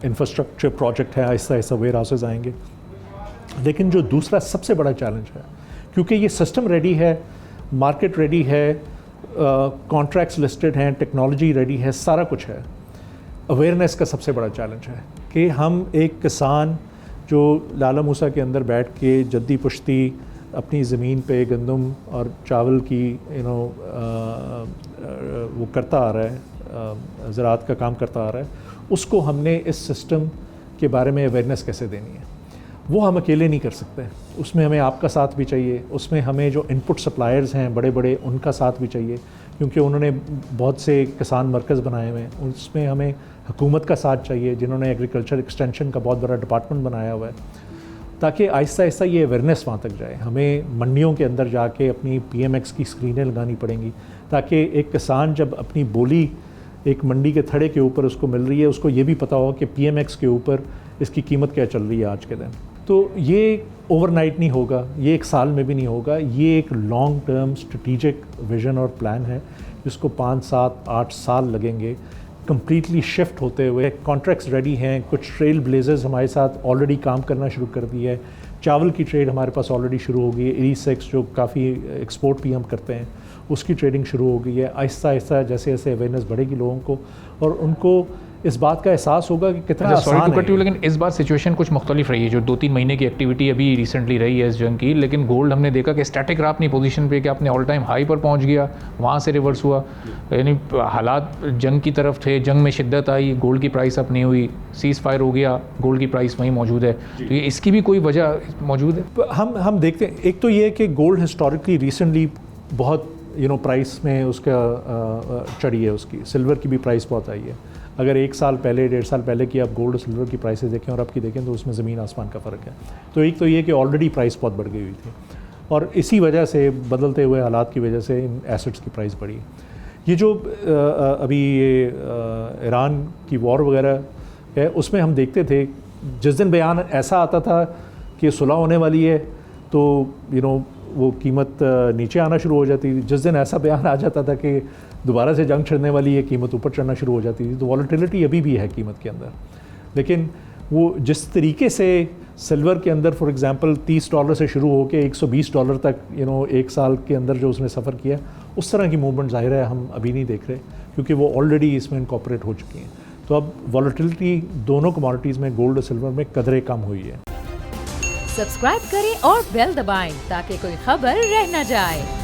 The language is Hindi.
इंफ्रास्ट्रक्चर प्रोजेक्ट है, आहिस्ता आहिस्ता वेयर हाउसेज आएंगे। लेकिन जो दूसरा सबसे बड़ा चैलेंज है, क्योंकि ये सिस्टम रेडी है, मार्केट रेडी है, कॉन्ट्रैक्ट्स लिस्टेड हैं, टेक्नोलॉजी रेडी है, सारा कुछ है, अवेयरनेस का सबसे बड़ा चैलेंज है कि हम एक किसान जो लाला मूसा के अंदर बैठ के जद्दी पुश्ती अपनी ज़मीन पे गंदम और चावल की वो करता आ रहा है, ज़राअत का काम करता आ रहा है, उसको हमने इस सिस्टम के बारे में अवेयरनेस कैसे देनी है, वो हम अकेले नहीं कर सकते। उसमें हमें आपका साथ भी चाहिए, उसमें हमें जो इनपुट सप्लायर्स हैं बड़े बड़े उनका साथ भी चाहिए, क्योंकि उन्होंने बहुत से किसान मरकज़ बनाए हुए हैं। उसमें हमें हुकूमत का साथ चाहिए, जिन्होंने एग्रीकल्चर एक्सटेंशन का बहुत बड़ा डिपार्टमेंट बनाया हुआ है, ताकि आहिस्ता आहिस्ता ये अवेयरनेस वहाँ तक जाए। हमें मंडियों के अंदर जाके अपनी PMX की स्क्रीनें लगानी पड़ेंगी, ताकि एक किसान जब अपनी बोली एक मंडी के थड़े के ऊपर उसको मिल रही है, उसको ये भी पता हो कि PMX के ऊपर इसकी कीमत क्या चल रही है आज के दिन। तो ये ओवरनाइट नहीं होगा, ये एक साल में भी नहीं होगा, ये एक लॉन्ग टर्म स्ट्रेटिजिक विज़न और प्लान है जिसको 5, 7, 8 साल लगेंगे कम्प्लीटली शिफ्ट होते हुए। कॉन्ट्रैक्ट्स रेडी हैं, कुछ ट्रेल ब्लेजर्स हमारे साथ ऑलरेडी काम करना शुरू कर दी है, चावल की ट्रेड हमारे पास ऑलरेडी शुरू हो गई है, E6 जो काफ़ी एक्सपोर्ट भी हम करते हैं उसकी ट्रेडिंग शुरू हो गई है। आहिस्ता आहिस्ता जैसे जैसे अवेयरनेस बढ़ेगी लोगों को और उनको इस बात का एहसास होगा कि कितना आसान है। लेकिन इस बार सिचुएशन कुछ मुख्तलिफ रही है। जो 2-3 महीने की एक्टिविटी अभी रिसेंटली रही है इस जंग की, लेकिन गोल्ड हमने देखा कि स्टैटिक रहा अपनी पोजीशन पे, कि आपने ऑल टाइम हाई पर पहुंच गया, वहाँ से रिवर्स हुआ, यानी हालात जंग की तरफ थे, जंग में शिद्दत आई, गोल्ड की प्राइस अप नहीं हुई, सीज़ फायर हो गया, गोल्ड की प्राइस वहीं मौजूद है। तो ये इसकी भी कोई वजह मौजूद है? हम देखते हैं, एक तो ये है कि गोल्ड हिस्टोरिकली रिसेंटली बहुत प्राइस में उसका चढ़ी है, उसकी सिल्वर की भी प्राइस बहुत आई है। अगर 1 साल पहले 1.5 साल पहले की आप गोल्ड और सिल्वर की प्राइसेस देखें और अब की देखें तो उसमें ज़मीन आसमान का फ़र्क है। तो एक तो ये कि ऑलरेडी प्राइस बहुत बढ़ गई हुई थी और इसी वजह से, बदलते हुए हालात की वजह से इन एसेट्स की प्राइस बढ़ी। ये जो अभी ये ईरान की वॉर वगैरह है, उसमें हम देखते थे जिस दिन बयान ऐसा आता था कि सुलह होने वाली है तो वो कीमत नीचे आना शुरू हो जाती थी। जिस दिन ऐसा बयान आ जाता था कि दोबारा से जंग छिड़ने वाली है, कीमत ऊपर चढ़ना शुरू हो जाती थी। तो वॉलेटिलिटी अभी भी है कीमत के अंदर, लेकिन वो जिस तरीके से सिल्वर के अंदर फॉर एग्जांपल $30 से शुरू होकर $120 तक 1 साल के अंदर जो उसने सफ़र किया, उस तरह की मूवमेंट ज़ाहिर है हम अभी नहीं देख रहे, क्योंकि वो ऑलरेडी इसमें इनकॉर्पोरेट हो चुकी हैं। तो अब वॉलेटिलिटी दोनों कमोडिटीज़ में, गोल्ड और सिल्वर में, कदरे कम हुई है। सब्सक्राइब करें और बेल दबाएं ताकि कोई खबर रह न जाए।